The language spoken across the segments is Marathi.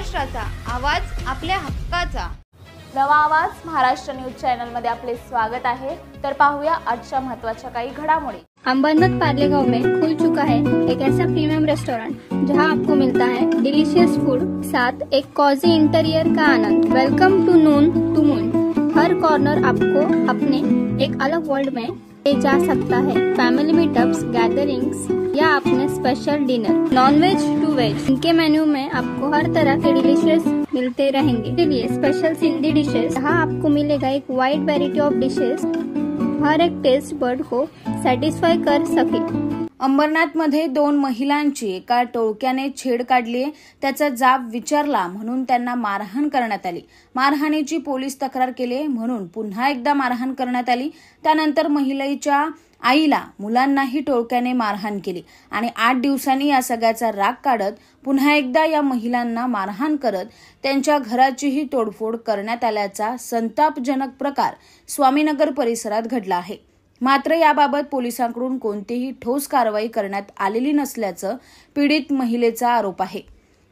महाराष्ट्राचा आवाज, आपल्या हक्काचा. नवा आवाज महाराष्ट्र न्यूज चॅनल मध्ये आपले स्वागत आहे. तर पाहूया आजच्या महत्त्वाच्या काही घडामोडी. अंबरनाथ पार्ले गांव में खुल चुका है एक ऐसा प्रीमियम रेस्टोरेंट जहां आपको मिलता है डिलीशियस फूड, साथ एक कॉजी इंटीरियर का आनंद. Welcome to Noon to Moon. हर कॉर्नर आपको अपने एक अलग वर्ल्ड में ले जा सकता है. फैमिली मीटअप्स, गैदरिंग्स या अपने special dinner. Non veg to veg, इनके मेन्यू में आपको हर तरह के डिलीशियस मिलते रहेंगे. इसलिए स्पेशल सिंधी डिशेस, यहाँ आपको मिलेगा एक वाइड वेराइटी ऑफ डिशेस. हर एक टेस्ट बर्ड को सॅटिस्फाय कर सके. अंबरनाथमध्ये 2 महिलांची एका टोळक्याने छेड काढली. त्याचा जाब विचारला म्हणून त्यांना मारहाण करण्यात आली. मारहाणीची पोलीस तक्रार केली म्हणून पुन्हा एकदा मारहाण करण्यात आली. त्यानंतर महिलेच्या आईला, मुलांनाही टोळक्याने मारहाण केली आणि 8 दिवसांनी या सगळ्याचा राग काढत पुन्हा एकदा या महिलांना मारहाण करत त्यांच्या घराचीही तोडफोड करण्यात आल्याचा संतापजनक प्रकार स्वामीनगर परिसरात घडला आहे. मात्र याबाबत पोलिसांकडून कोणतीही ठोस कारवाई करण्यात आलेली नसल्याचं पीडित महिलेचा आरोप आहे.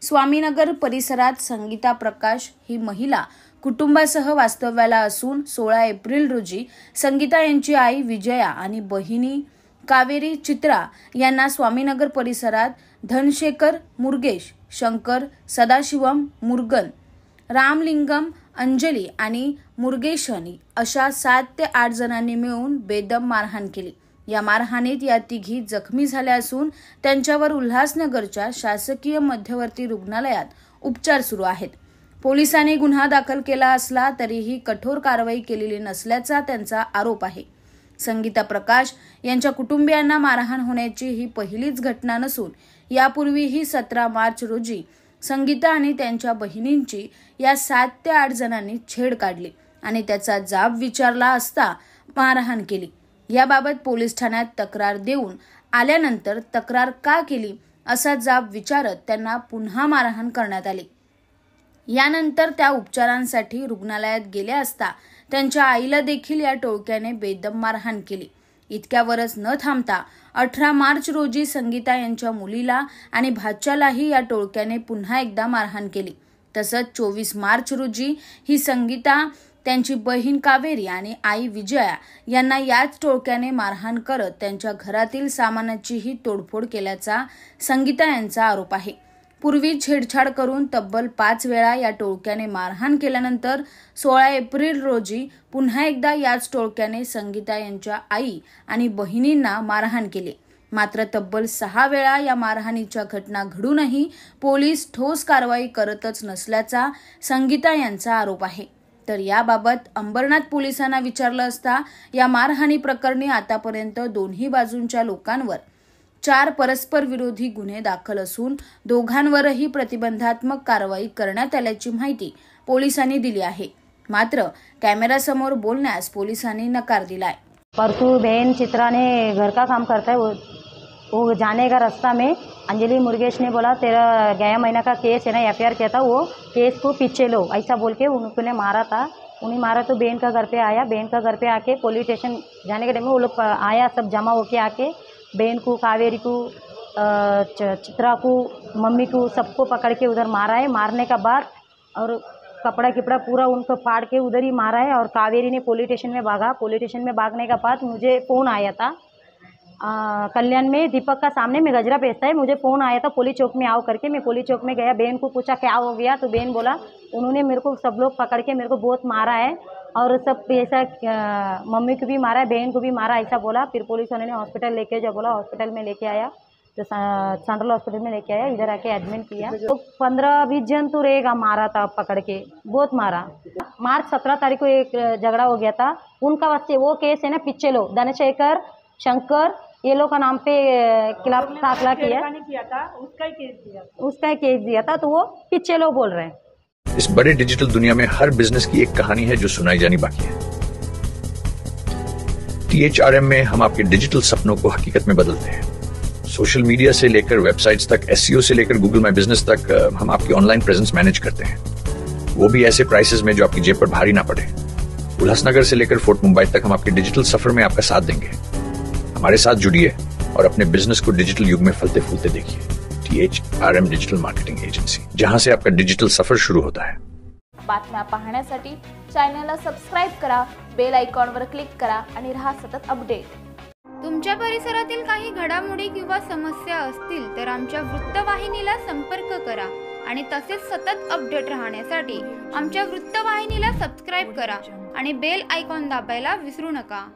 स्वामीनगर परिसरात संगीता प्रकाश ही महिला कुटुंबासह वास्तव्याला असून 16 एप्रिल रोजी संगीता यांची आई विजया आणि बहिणी कावेरी चित्रा यांना स्वामीनगर परिसरात धनशेखर मुरगेश, शंकर सदाशिवम मुरगन, रामलिंगम अंजली आणि मुरगेशनी अशा 7 ते 8 जणांनी मिळून बेदम मारहाण केली. या मारहाणीत या तिघी जखमी झाल्या असून त्यांच्यावर उल्हासनगरच्या शासकीय मध्यवर्ती रुग्णालयात उपचार सुरू आहेत. पोलिसांनी गुन्हा दाखल केला असला तरीही कठोर कारवाई केलेली नसल्याचा त्यांचा आरोप आहे. संगीता प्रकाश यांच्या कुटुंबियांना मारहाण होण्याची ही पहिलीच घटना नसून यापूर्वीही 17 मार्च रोजी संगीता आणि त्यांच्या बहिणींची या 7 ते 8 जणांनी छेड काढली आणि त्याचा जाब विचारला असता मारहाण केली. याबाबत पोलीस ठाण्यात तक्रार देऊन आल्यानंतर तक्रार का केली असा जाब विचारत त्यांना पुन्हा मारहाण करण्यात आली. यानंतर त्या उपचारांसाठी रुग्णालयात गेल्या असता त्यांच्या आईला देखील या टोळक्याने बेदम मारहाण केली. इतक्यावरच न थांबता 18 मार्च रोजी संगीता यांच्या मुलीला आणि भाच्यालाही या टोळक्याने पुन्हा एकदा मारहाण केली. तसंच 24 मार्च रोजी ही संगीता, त्यांची बहीण कावेरी आणि आई विजया यांना याच टोळक्याने मारहाण करत त्यांच्या घरातील सामानाचीही तोडफोड केल्याचा संगीता यांचा आरोप आहे. पूर्वी छेडछाड करून तब्बल 5 वेळा या टोळक्याने मारहाण केल्यानंतर 16 एप्रिल रोजी पुन्हा एकदा याच टोळक्याने संगीता यांच्या आई आणि बहिणींना मारहाण केली. मात्र तब्बल 6 वेळा या मारहाणीच्या घटना घडूनही पोलीस ठोस कारवाई करतच नसल्याचा संगीता यांचा आरोप आहे. तर याबाबत अंबरनाथ पोलिसांना विचारलं असता या मारहाणी प्रकरणी आतापर्यंत दोन्ही बाजूंच्या लोकांवर 4 परस्पर विरोधी गुन्हे दाखल असून दोघांवरही प्रतिबंधात्मक कारवाई करण्यात आल्याची माहिती पोलिसांनी दिली आहे. मात्र कॅमेरासमोर बोलण्यास पोलिसांनी नकार दिलाय. परसों बहन चित्रा ने घर का काम करता है, वो जाने का रास्ता में अंजलि मुरगेश ने बोला तेरा गया महीना का केस है ना, FIR किया था, वो केस को पीछे लो ऐसा बोल के उन्होंने मारा था. उन्हें मारा तो बहन का घर पे आया. बहन का घर पे आके पुलिस स्टेशन जाने के टाइम में वो लोग आया, सब जमा होके आके बहन को, कावेरी को, चित्रा को, मम्मी को, सबको पकड़ के उधर मारा है. मारने का बाद और कपड़ा किपड़ा पूरा उनको फाड़ के उधर ही मारा है. और कावेरी ने पुलिस स्टेशन में भागा. पुलिस स्टेशन में भागने का बाद मुझे फ़ोन आया था कल्याण में दीपक का सामने में गजरा बेचता है. मुझे फ़ोन आया था पुलिस चौक में आओ करके. मैं पुलिस चौक में गया, बहन को पूछा क्या हो गया, तो बहन बोला उन्होंने मेरे को सब लोग पकड़ के मेरे को बहुत मारा है और सब ऐसा मम्मी को भी मारा है, बहन को भी मारा, ऐसा बोला. फिर पुलिस वाले ने हॉस्पिटल लेके जब बोला हॉस्पिटल में लेके आया तो सेंट्रल हॉस्पिटल में लेके आया. इधर आके एडमिट किया. तो 15-20 जन तो रहेगा मारा था पकड़ के, बहुत मारा. मार्च 17 तारीख को एक झगड़ा हो गया था उनका वास्ते. वो केस है ना पीछे लो, धनशेखर, शंकर, ये लोग का नाम पे खिलाफ दाखिला किया था. उसका ही केस दिया था, तो वो पीछे लो बोल रहे हैं. इस बड़े डिजिटल दुनिया में हर बिजनेस की एक कहानी है जो सुनाई जानी बाकी है. THRM में हम आपके डिजिटल सपनों को हकीकत में बदलते हैं. सोशल मीडिया से लेकर वेबसाइट्स तक, SEO से लेकर गूगल माई बिजनेस तक हम आपकी ऑनलाइन प्रेजेंस मैनेज करते हैं, वो भी ऐसे प्राइसेस में जो आपकी जेब पर भारी ना पड़े. उल्हासनगर से लेकर फोर्ट मुंबई तक हम आपके डिजिटल सफर में आपका साथ देंगे. हमारे साथ जुड़िए और अपने बिजनेस को डिजिटल युग में फलते फूलते देखिए. THRM डिजिटल मार्केटिंग एजेंसी, जहां से आपका डिजिटल सफर शुरू होता है। बातम्या पाहण्यासाठी चॅनलला सबस्क्राईब करा, बेल आयकॉनवर क्लिक करा आणि रहा सतत अपडेट। तुमच्या परिसरातील काही घडामोडी किंवा समस्या असतील तर आमच्या वृत्तवाहिनीला संपर्क करा आणि तसेच सतत अपडेट राहण्यासाठी आमच्या वृत्तवाहिनीला सबस्क्राईब करा आणि बेल आयकॉन दाबायला विसरू नका।